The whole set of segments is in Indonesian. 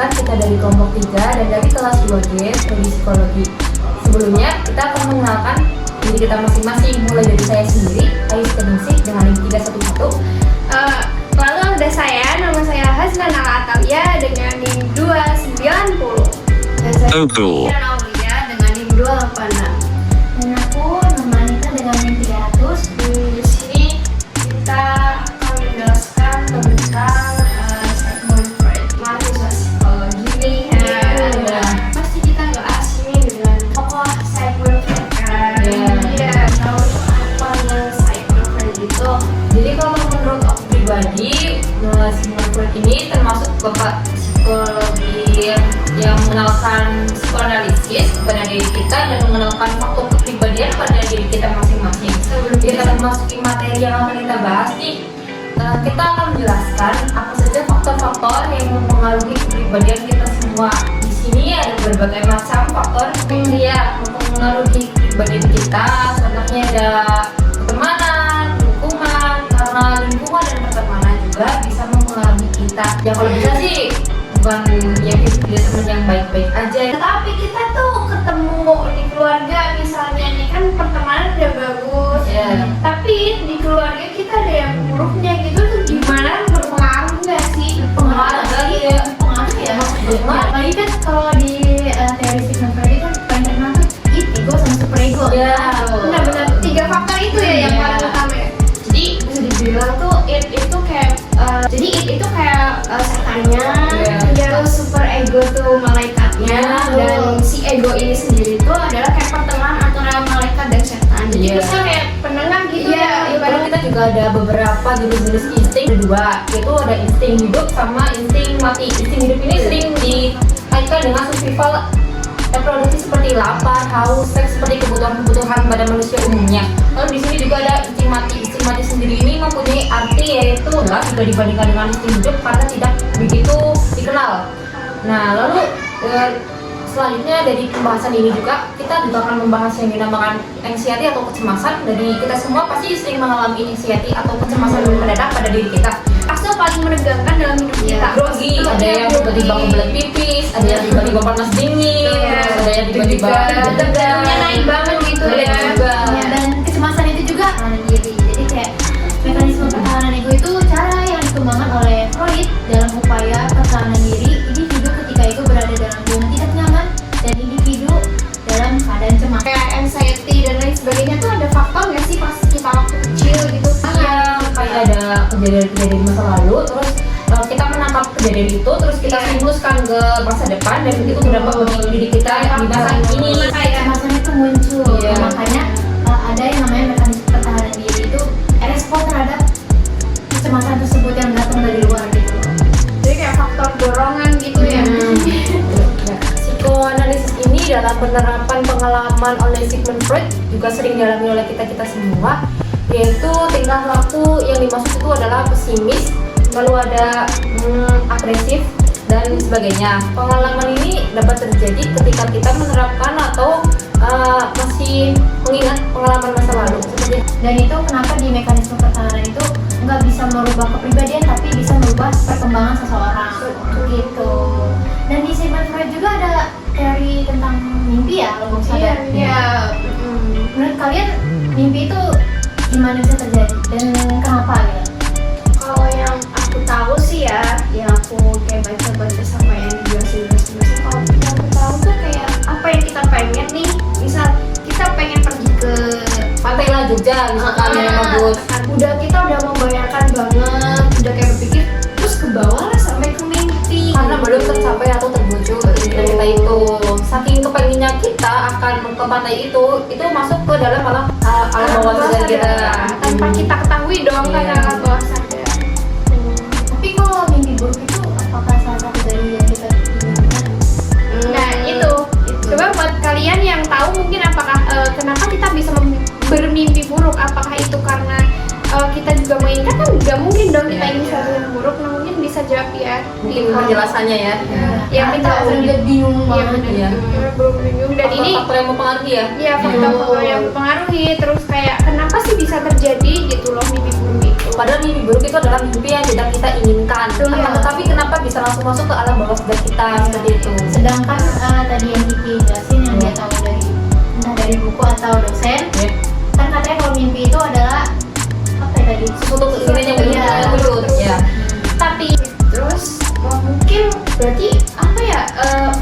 Perkenalkan, kita dari kelompok 3 dan dari kelas 2G Prodi Psikologi. Sebelumnya, kita akan mengenalkan diri kita masing-masing, mulai dari saya sendiri, Ais Keningsih dengan NIM 311. Lalu ada saya, nama saya Hazlanal Atalia dengan NIM 290. Dan saya Kiran Aulia dengan NIM 286. Dan aku nama Anita dengan NIM 300. Di sini kita akan menjelaskan tentang segmen mahasiswa psikologi nih. Pasti kita nggak asing nih dengan tokoh segmen kan. Iya, tahu apa yang segmen itu. Jadi kalau menurut aku pribadi, Sigmund Freud ini termasuk bapak psikologi yang mengenalkan psikoanalisis kepada diri kita dan mengenalkan faktor kepribadian pada diri kita masing-masing. Sebelum kita memasuki materi yang akan kita bahas nih, kita akan menjelaskan apa saja faktor-faktor yang mempengaruhi kepribadian kita semua. Di sini ada berbagai macam faktor yang mempengaruhi kepribadian kita. Contohnya ada pertemanan, lingkungan, karena lingkungan dan pertemanan juga bisa mempengaruhi kita. Ya kalau bisa sih bukan yang tidak teman yang baik-baik aja. Tapi kita tuh ketemu di keluarga misalnya nih kan pertemanan udah bagus. Tapi di keluarga kita ada yang buruknya gitu tuh gimana, berpengaruh nggak sih? Pengaruh lagi ya. Pengaruh ya. Apalagi kan kalau di teori Sigmund Freud kan paling terkenal tuh ego sama superego. Ya. Benar-benar 3 faktor itu ya yang paling utama ya. Jadi bisa dibilang tuh it itu kayak setannya, terus super ego tuh malaikatnya, dan si ego ini sendiri tuh adalah kayak pertengahan antara malaikat dan setan. Jadi bisa kayak penengah gitu ya. Kalau kita juga ada beberapa jenis insting kedua, yaitu ada insting hidup sama insting mati. Insting hidup ini sering dikaitkan dengan survival reproduksi seperti lapar, haus, seks seperti kebutuhan-kebutuhan pada manusia umumnya. Lalu di sini juga ada insting mati. Insting mati sendiri ini mempunyai arti yaitu adalah jika dibandingkan dengan insting hidup karena tidak begitu dikenal. Nah, lalu selanjutnya dari pembahasan ini juga kita akan membahas yang dinamakan anxiety atau kecemasan. Dari kita semua pasti sering mengalami anxiety atau kecemasan mendadak pada diri kita. Fase paling menegangkan dalam hidup kita. Grogi, ada yang tiba-tiba kebelet pipis, ada yang tiba-tiba panas dingin, terus ada yang tiba-tiba tegangnya naik banget gitu ya. Dan kecemasan itu juga pertahanan diri. Jadi kayak mekanisme pertahanan ego itu cara yang dikembangkan oleh Freud dalam upaya pertahanan diri individu ketika itu berada dalam zona tidak nyaman dan individu dalam keadaan cemas. Kayak anxiety dan lain sebagainya tuh ada faktor nggak sih pas kita waktu kecil gitu? Iya, kayak ada kejadian-kejadian di masa lalu, terus kita menangkap kejadian itu, terus kita simpulkan ke masa depan dan itu berdampak bagi diri kita di masa ini. Kecemasan itu muncul, makanya ada yang namanya mekanisme pertahanan diri itu respon terhadap kecemasan tersebut yang datang dari luar gitu. Jadi kayak faktor dorongan gitu ya. Psikoanalisis ini dalam penerapan pengalaman oleh Sigmund Freud juga sering dialami oleh kita semua, yaitu tingkah laku yang dimaksud itu adalah pesimis, lalu ada agresif dan sebagainya. Pengalaman ini dapat terjadi ketika kita menerapkan atau masih mengingat pengalaman masa lalu. Dan itu kenapa di mekanisme pertahanan itu nggak bisa merubah kepribadian tapi bisa merubah perkembangan seseorang gitu. Dan di Sigmund Freud juga ada teori tentang mimpi ya, kalau sadar. Menurut kalian mimpi itu gimana bisa terjadi dan kenapa gitu? Kalau yang aku tahu sih ya, yang aku kayak baca-baca sama yang dijelasin. Kalau yang aku tahu tuh kayak apa yang kita pengen nih, misal kita pengen pergi ke Pantai lah Jogja misalkan yang bagus. Kita udah membayangkan banget, udah kayak berpikir terus ke bawah lah sampai ke mimpi. Karena belum tercapai atau terwujud impian kita itu. Saking kepenginnya kita akan ke pantai itu masuk ke dalam alam bawah sadar kita. Tanpa kita ketahui dong kan alam bawah sadar. Tapi kalau mimpi buruk itu apakah salah satu dari yang kita inginkan? Nah itu coba buat kalian yang tahu mungkin apakah kenapa kita bisa bermimpi buruk, apakah itu karena kita juga menginginkan, kan nggak mungkin dong kita ingin sesuatu yang buruk. Nah mungkin bisa jawab ya Mungkin penjelasannya ya. Ya kita udah bingung banget ya. Belum bingung dan ini Faktor yang mempengaruhi ya. iya faktor yang mempengaruhi. Terus kayak kenapa sih bisa terjadi gitu loh mimpi buruk itu? Padahal mimpi buruk itu adalah mimpi yang tidak kita inginkan. Tetapi kenapa bisa bisa langsung masuk ke alam bawah sadar kita seperti itu. Sedangkan tadi yang Kiki jelasin yang dia tahu dari entah dari buku atau dosen, kan katanya kalau mimpi itu adalah apa ya tadi? Sesuatu keinginan yang wujud ya. Tapi terus mungkin berarti apa ya,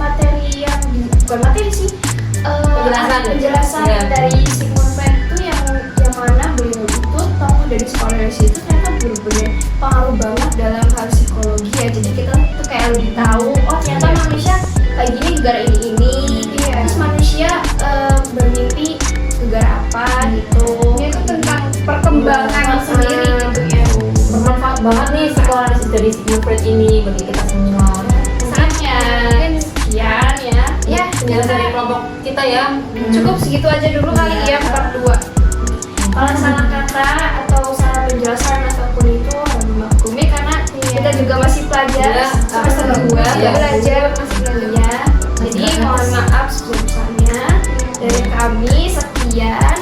materi yang bukan materi sih, penjelasan Ya. dari Sigmund Freud itu yang mana beliau itu tokoh dari sekolah dari situ ternyata benar-benar pengaruh banget dalam hal psikologi ya. Jadi kita tuh kayak lebih tahu, oh ternyata manusia kayak gini gara ini, terus manusia bermimpi gara apa gitu. Itu tentang perkembangan sendiri gitu ya. Bermanfaat banget nih psikoanalisis dari Sigmund Freud ini bagi kita semua. Saatnya mungkin sekian ya. Ya, Penjelasan dari kelompok kita ya. cukup segitu aja dulu kali ya part 2. Kalau salah kata atau salah penjelasan ataupun itu harus dimaklumi karena kita juga masih pelajar Ya, semester 2 ya. belajar masih belajar. Jadi mohon maaf sebesar-besarnya dari kami. Sekian.